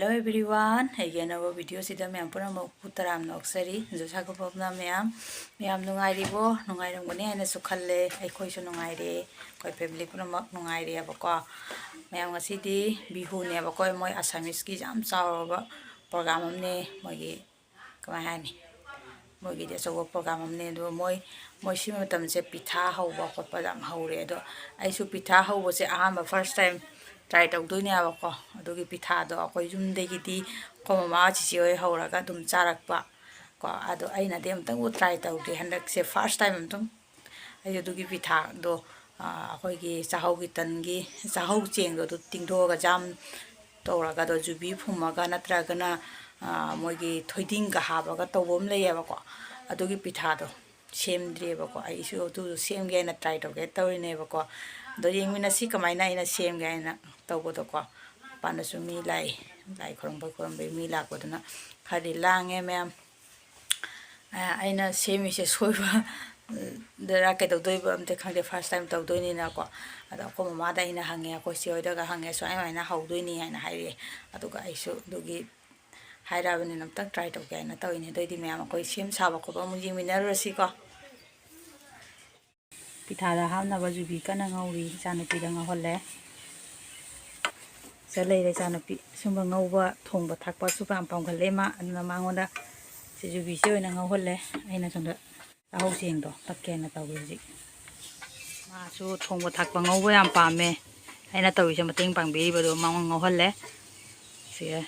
Hello everyone, Eigi Channel video sida mayam pura mo Taramna Okchari njna Hwbnina mayam nungcbo nungcrangani haina su khalle aikoi su nungcre koi family pura mak nungcre abako mayam ngasidi bihu ne abako moi Assamese ki jam chawraba program amne moigi kamai hani moigi de so program amne do moi si matamse pitha hauba khotpa jam haure do aisu pitha haubo se ahamba first time try taudoine abako adugi pitha do akoi jumdegidi ko mama chichi oi hauraga dum charakpa ko ado aina de amtang u try taude handak se first time amtum ai adugi pitha do akoi gi chahau gi tangi chahau cheng do tingdo ga jam toraga do jubi phumaga natraga na moigi thoiding ga habaga tobom leyabako adugi pitha do semdrebako ai su do semge na try toge tawrinebako do yengmina si kamaina ina semge na tawbodo ko panasu mi lai khorongba mi lakoduna khadi lange mem aina semi se soiba dara ke tawdoiba amte khangde first time tawdoini na ko ada ko mama da ina hange ko si oida ga hange so ai na haudoini haina haire aduga aisu dugi hairabani namtak try to ga na tawini doidi mem ko sem saba ko ba muji minarasi ko pitha da hamna ba jubi kana ngauri chana pi da ngaholle Salai re chana pi sumba ngauba thongba thakpa su pam pam khale ma anna mangonda se jubi se oina ngaholle aina sonda ahau seng do takke na tawi ji ma su thongba thakpa ngauba yam pame aina tawi se mateng pangbi ba do mangon ngaholle se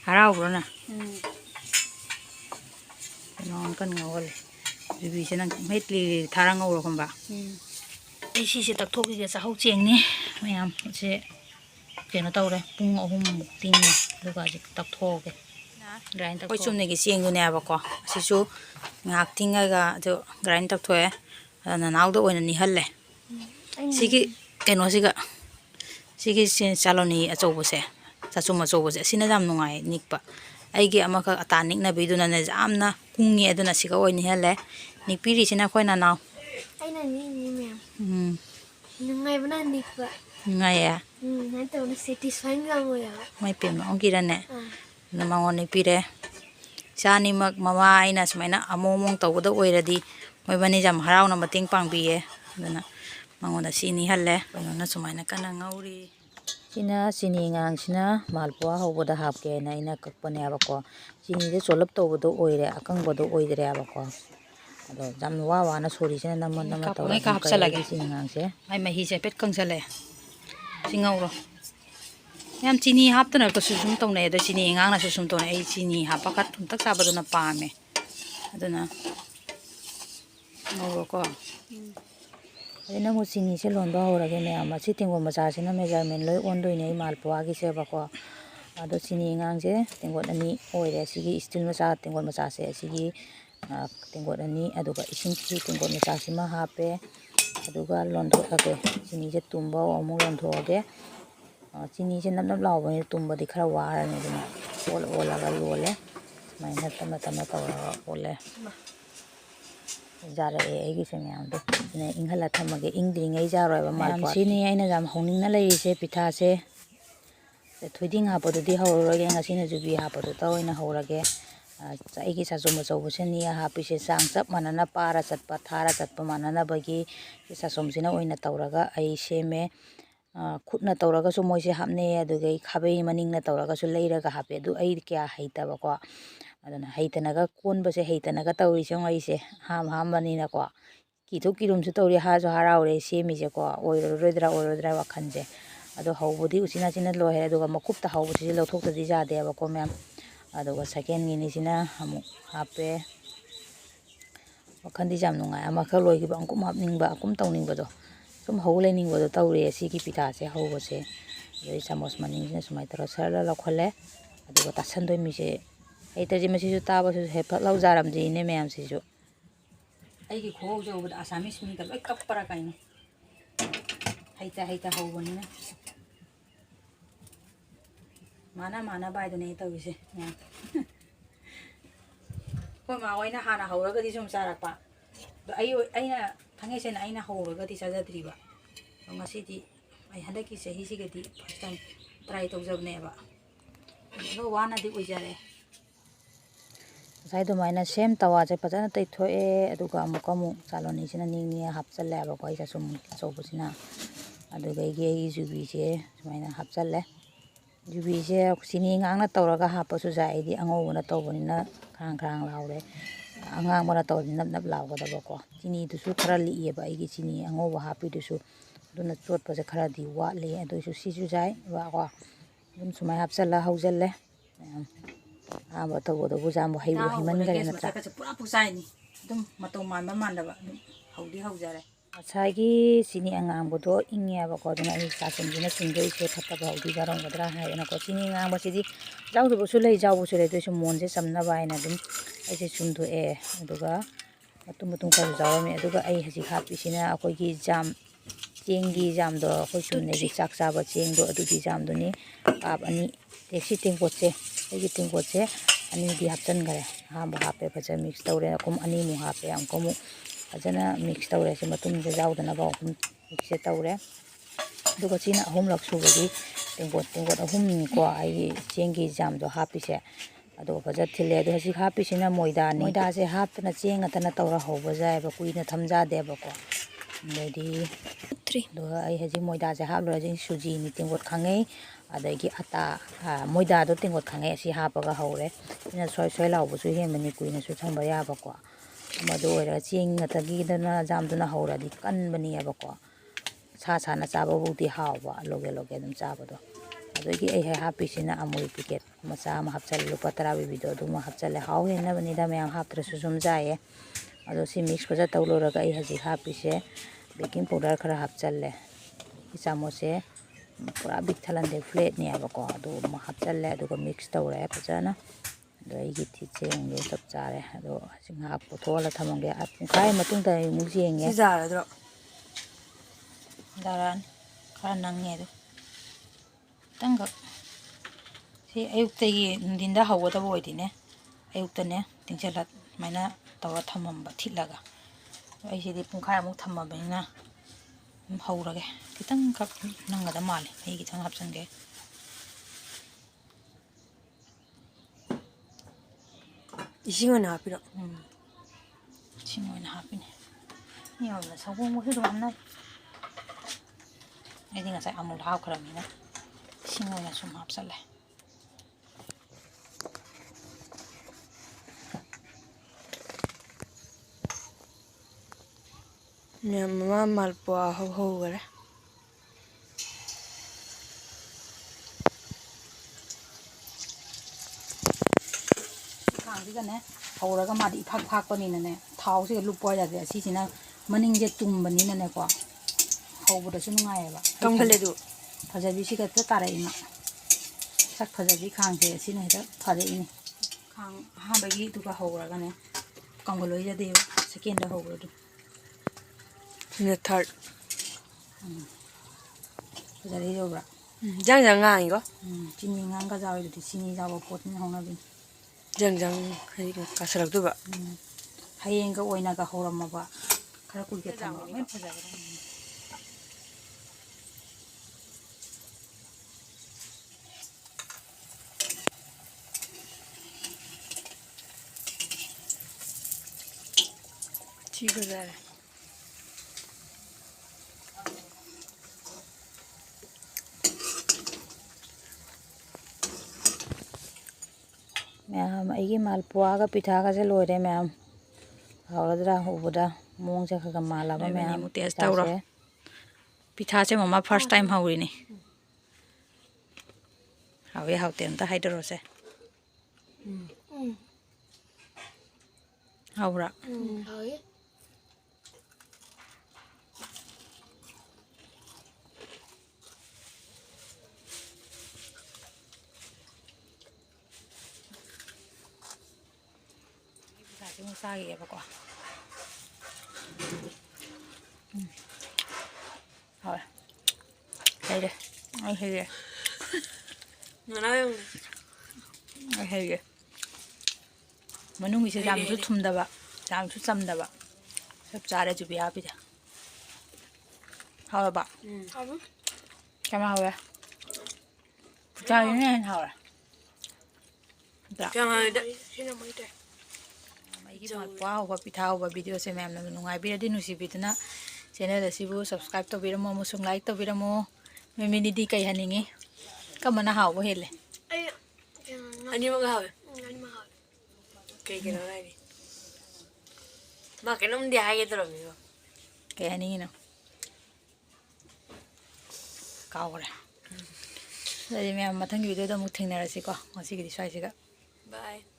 harau bro na non kan ngaholle jubi se nang maitli tharang ngau ro khomba isi se tak thoki ga chahau cheng ni mayam se keno tawre pung ahum ting duga ji tak thoge grind tak chumne gi cheng du ne abako sisu ngak tinga ga jo grind tak thoe na naw do oina ni halle sigi keno siga sigi saloni achobo se chachuma chobo se sina jam nungai nikpa aigi amaka ata nikna biduna ne jamna kungi aduna siga oini halle nikpiri sina khoina naw aina ni ma'am nungcbiduna nikba ngaya na to satisfying ga moya mai pem ongirane na mangoni pire chani mak mama aina smaina amomong tawda oiradi moi bani jam harau na mating pangbiye dana mangona sini halle na sumaina kana ngauri sina sini ngang sina malpua hoboda hapke na ina kakpane abako sini de solop tawdo oire akangbodo oidre abako ado jam wa na sori sina nama tawra ka hapsalage sini ngang se ai mahi se pet kangsale singauro yam chini haptana ko susum tawne do chini ngang na susum tawne ai chini hapakat thuntak sabado na pame aduna ngoro ko ena mo chini se londo horage me ama sitingo macha sina measurement loi ondoine malpua gi se bako ado chini ngang se tingot ani oire sigi steel macha tingot macha se sigi tingot ani aduga ising ki tingot macha sima hape aduga londo ake chini se tumba omu londo age chini se nap lawa ni tumba di khara wara ni dina ola ga lole maina tama tawra ole jara eigi se myam do ne inghala thamage ingdring ei jaro ba malpua sini aina jam honing na lei se pitha se thoiding ha podu di hawroge ngasina jubi ha podu tawina hawrage aigi sasum chobo se ni ha pi se sang chap manana para chatpa thara chatpa manana bagi sasum sina oina tawraga ai seme khutna tawraga su moi se hapne aduga khabei maning na tawraga su leiraga hape du ai kya haita bako adana haitanaga konba se haitanaga tawri song ai se ham bani na ko kirum su tawri ha jo haraure semi je ko oirodra wakhanje ado hawbodi usina sina lohe aduga makupta hawbodi lothokta di jade bako mem aduga second ni sina amu hape wakhandi jam nungai ama kha loigi ba angkum hapningba akum tawning bado sum hawle ning bado tawre sigi pitha se hawbo se yoi chamos maning sina sumai tara sarla lakhole aduga tasandoi mi se eitaji masi su taba su hepat lau jaram ji ne mem si su aigi kho jo bud Assamese mi ka loi kappara kaini haita hawbani na mana bai do ne tawise ya ko ma oina hana hawraga di sum sarakpa do aina thangai se na aina hawraga di sajadriba ngasi di ai hadaki se hi sigadi first time try tawjabneba lo wana di ujare sai do maina sem tawa je pajana tai thoe aduga amuka mu chaloni sina ningni hapchalle aba ko isa sum chobusina aduga ge jubi je maina hapchalle jubi je sini ngangna tawraga hapasu jai di angobuna tawbonina khang khang laure angang bana tawni nap nap lawgadaba ko chini dusu khara lieba igi chini angoba hapi dusu duna chot paje khara di watle adusu sisu jai wa ko dum sumai hapchalla haujalle aba tawbodo bujambo haibu himan gare natra pura pusai ni dum mato manba mandaba haudi haujare asagi sini angang bodo ingya ba ko duna ai sasen dina singoi se phatta ba haudi garong gadra ha ena ko sini ngang ba sidi jaw du busu lei jaw busu lei to mon je samna ba ina dum ai se sum do e aduga matum matum ka jaw me aduga ai haji hapi sina akoi gi jam chengi jam do khoi sumne gi chak cha ba cheng do adu gi jam do ni kap ani taxi ting poche ai ting poche ani di hapchan gare ha ba hape phaja mix tawre kum ani mu hape am komu ajana mix tawre se matum je jaw dana ba mix se tawre duga china ahum lak su gi tinggot ahum ni ko ai chengi jam do hapi se ado phaja thile do hasi hapi sina moida ni moida se hapna cheng atana tawra hoba jai ba kuina thamja de ba ko lady 3 do ai haji moida je hap lo ji suji ni tinggot khangai adagi ata moida do tinggot khangai si hapaga hore ina soi soi law bu su he mani kuina su thamba ya ba ko amado era ching atagi dana jam duna hora di kan bani ya ba ko sa sa na chaba bu di hawa loge loge dum chaba do adagi ai happy sina amul piket macha ma hapchal lupa tarabi video do ma hapchale haw he na bani da mayam haptra su sum jaye ado si mix phaja tawlo raga ai haji happy se baking powder khara hapchalle isamo se pura big thalan de flat ni aba ko ado ma hapchalle aduga mix tawre phajana do igi thi cheng ge sab chare ado singa pothola thamonge kai matung da mu jenge jara dro daran khara nange do tanga si ayukta gi dinda hawada boidine ayukta ne tingchalat maina tawra thamamba thilaga ai sidi pungkhai amuk thamabina hawrage kitang kap nangada male ai gi thang hapsange isingona hapiro isingona hapine ni awla sawong mo hido amna ai dinga sai amul haw kharamina isingona sum hapsale Mama Malpua Houbire khangdigane hawraga madi phak phak panina ne thau se lupo ya de si sina maning je tumbani na ne ko hawbuda su nungai ba kamkhale du phajabi si ka tare ina sak phajabi khang se si ne da phare ini khang ha bagi du ka hawraga ne kamgalo ya de second da hawra du the third pajari jobra jang jang ngang go chini ngang ka jawi du chini jawa pot ni hongna bin jang jang hai ka sarak du ba hayeng ga oina ga horam ba khara kul ke thang me phajaga ठीक हो जा रहा है ma'am एगी मालपुआ का पिठा का से लोरे ma'am हावरदरा होबदा मोंग से खगा मालाबा मैम टेस्ट तौरा पिठा से ममा फर्स्ट टाइम हावरिनी हावे हावते अंता हाइदरो से हावरा हावे Sagi ya pokok. Rồi. Đây đây. Ai hay kìa. Nó nói không? Ai hay kìa. Mà nung sẽ làm chút thum đập ạ. Làm chút xăm đập ạ. Sắp ra đây chụp bia bây giờ. Hao là bạn. Cảm ơn vậy. Okchari hao. Kaya nga, Sino mo ito? Eigi Malpua Houba Pitha Houba video se mayamna nungcbiduna nungcbiduna channel Ashibu subscribe taubiram amasung like taubiram memini di kai haningi kamana hauba hele Ay, ani mo gahaw. Ano mahal? Kaya kaya na rin. Makinom di haya ito rin. kai haningi no kaure jadi mayam mathang video da mu thingnarasi ko ngasi gi swai siga Bye.